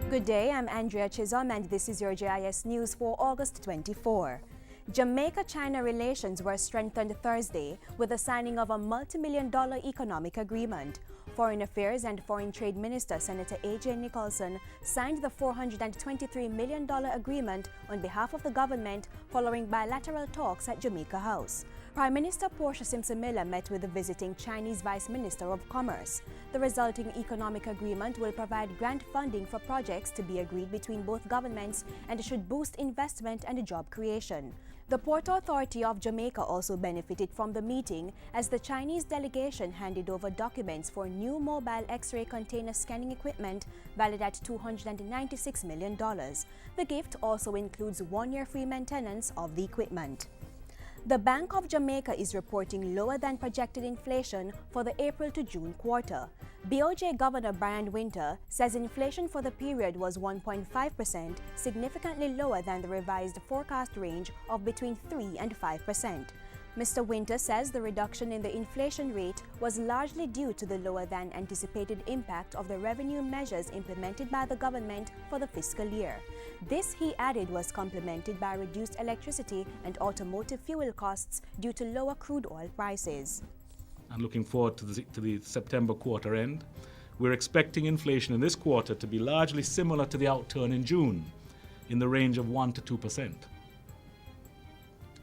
Good day, I'm Andrea Chisholm and this is your JIS News for August 24. Jamaica-China relations were strengthened Thursday with the signing of a multi-million-dollar economic agreement. Foreign Affairs and Foreign Trade Minister Senator A.J. Nicholson signed the $423 million agreement on behalf of the government following bilateral talks at Jamaica House. Prime Minister Portia Simpson-Miller met with the visiting Chinese Vice Minister of Commerce. The resulting economic agreement will provide grant funding for projects to be agreed between both governments and should boost investment and job creation. The Port Authority of Jamaica also benefited from the meeting as the Chinese delegation handed over documents for new mobile X-ray container scanning equipment valued at $296 million. The gift also includes one-year free maintenance of the equipment. The Bank of Jamaica is reporting lower than projected inflation for the April to June quarter. BOJ Governor Brian Winter says inflation for the period was 1.5%, significantly lower than the revised forecast range of between 3 and 5%. Mr. Winter says the reduction in the inflation rate was largely due to the lower than anticipated impact of the revenue measures implemented by the government for the fiscal year. This, he added, was complemented by reduced electricity and automotive fuel costs due to lower crude oil prices. And looking forward to the September quarter end, we're expecting inflation in this quarter to be largely similar to the outturn in June, in the range of 1 to 2%.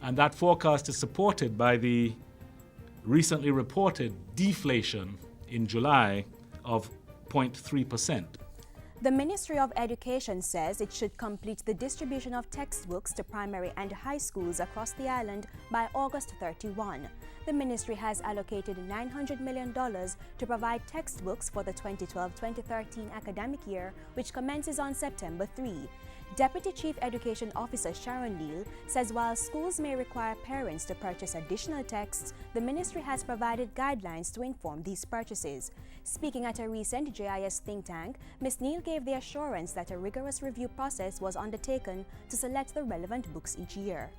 And that forecast is supported by the recently reported deflation in July of 0.3%. The Ministry of Education says it should complete the distribution of textbooks to primary and high schools across the island by August 31. The ministry has allocated $900 million to provide textbooks for the 2012-2013 academic year, which commences on September 3. Deputy Chief Education Officer Sharon Neal says while schools may require parents to purchase additional texts, the ministry has provided guidelines to inform these purchases. Speaking at a recent JIS think tank, Ms. Neal gave the assurance that a rigorous review process was undertaken to select the relevant books each year.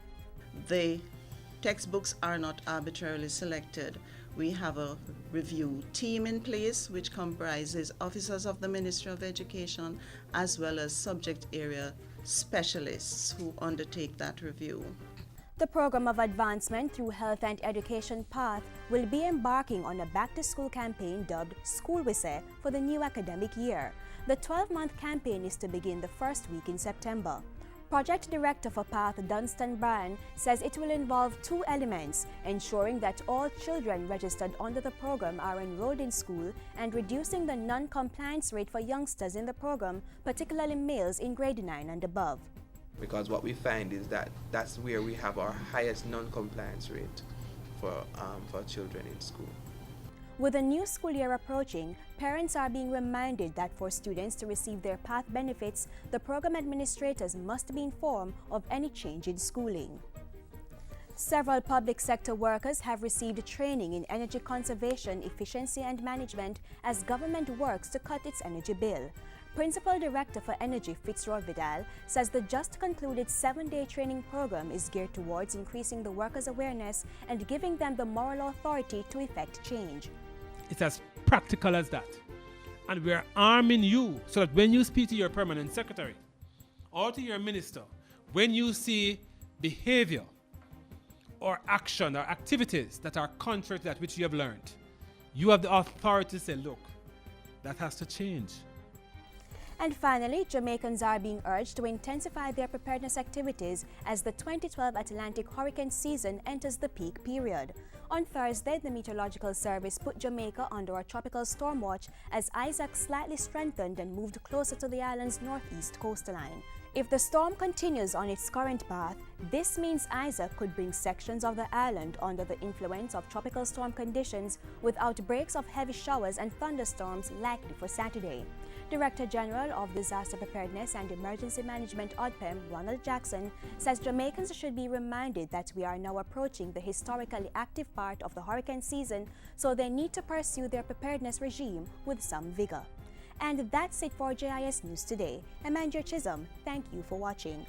The textbooks are not arbitrarily selected. We have a review team in place which comprises officers of the Ministry of Education as well as subject area specialists who undertake that review. The Program of Advancement through Health and Education Path will be embarking on a back-to-school campaign dubbed School Wise for the new academic year. The 12-month campaign is to begin the first week in September. Project Director for PATH Dunstan Bryan says it will involve two elements: ensuring that all children registered under the program are enrolled in school and reducing the non-compliance rate for youngsters in the program, particularly males in grade 9 and above. Because what we find is that that's where we have our highest non-compliance rate for children in school. With the new school year approaching, parents are being reminded that for students to receive their PATH benefits, the program administrators must be informed of any change in schooling. Several public sector workers have received training in energy conservation, efficiency and management as government works to cut its energy bill. Principal Director for Energy Fitzroy Vidal says the just concluded 7-day training program is geared towards increasing the workers' awareness and giving them the moral authority to effect change. It's as practical as that. And we're arming you so that when you speak to your permanent secretary or to your minister, when you see behavior or action or activities that are contrary to that which you have learned, you have the authority to say, look, that has to change. And finally, Jamaicans are being urged to intensify their preparedness activities as the 2012 Atlantic hurricane season enters the peak period. On Thursday, the Meteorological Service put Jamaica under a tropical storm watch as Isaac slightly strengthened and moved closer to the island's northeast coastline. If the storm continues on its current path, this means Isaac could bring sections of the island under the influence of tropical storm conditions with outbreaks of heavy showers and thunderstorms likely for Saturday. Director General of Disaster Preparedness and Emergency Management ODPEM, Ronald Jackson, says Jamaicans should be reminded that we are now approaching the historically active part of the hurricane season, so they need to pursue their preparedness regime with some vigor. And that's it for JIS News Today. I'm Andrea Chisholm. Thank you for watching.